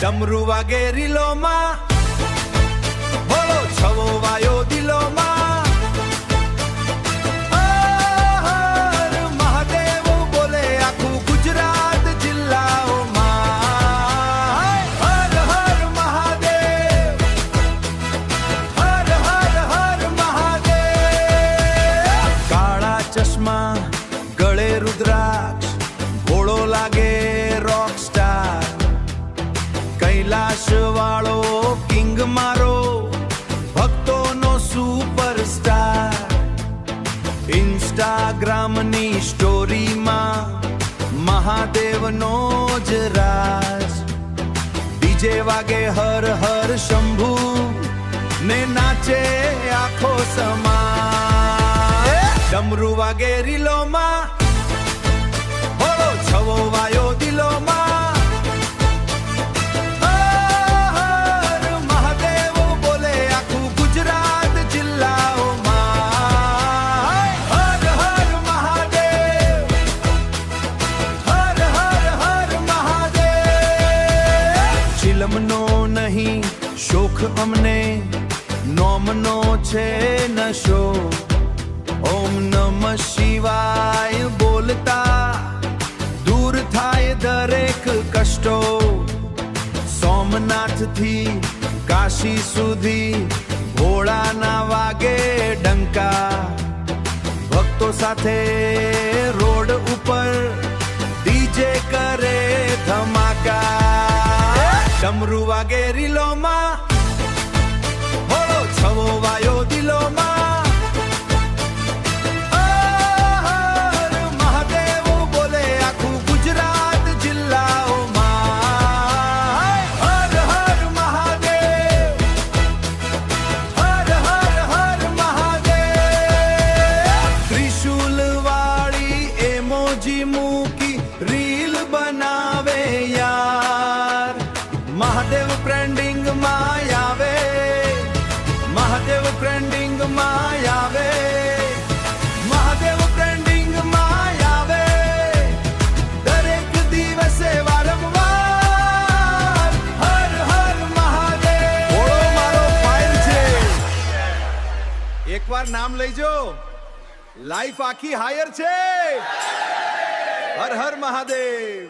ડમરૂ વાગે રીલોમાં, ભોળો છવો વાયો દિલોમાં, હર મહાદેવ બોલે આખું ગુજરાત જિલ્લાઓમાં. હર હર મહાદેવ, હર હર હર મહાદેવ. કાળા ચશ્મા, ગળે રુદ્રાક્ષ, ભોળો લાગે રોક સ્ટાર. કૈલાશ વાળો કિંગ મારો, ભક્તોનો સુપરસ્ટાર. ઇન્સ્ટાગ્રામની સ્ટોરીમાં મહાદેવનો જ રાજ. ડીજે વાગે હર હર શંભુ, ને નાચે આખો સમાજ. ડમરૂ વાગે રીલોમાં, ભોળો છવો વાયો દિલોમાં. હર મહાદેવ બોલે આખું ગુજરાત જિલ્લાઓમાં. હર હર મહાદેવ, હર હર હર મહાદેવ. ચિલમનો નહીં શોખ અમને, નોમનો છે નશો. ઓમ નમઃ શિવાય બોલતા દૂર થાય દરેક કષ્ટો. સોમનાથથી કાશી સુધી ભોળાના વાગે ડંકા. ભક્તો સાથે રોડ ઉપર ડીજે કરે ધમાકા. ડમરૂ વાગે રીલોમાં, ભોળો છવો વાયો દિલોમાં. હર મહાદેવ બોલે આખું ગુજરાત જિલ્લાઓમાં. હર હર મહાદેવ, હર હર હર મહાદેવ. ત્રિશુલ વાળી એમોજી મૂકી રીલ બનાવે યાર. મહાદેવ ટ્રેન્ડિંગમાં આવે, મહાદેવ ટ્રેન્ડિંગમાં આવે, મહાદેવ ટ્રેન્ડિંગમાં આવે. દરેક દિવસે વારંવાર હર હર મહાદેવ. ભોળો મારો ફાઇલ છે, એકવાર નામ લઈજો, લાઈફ આખી હાયર છે. હર હર મહાદેવ.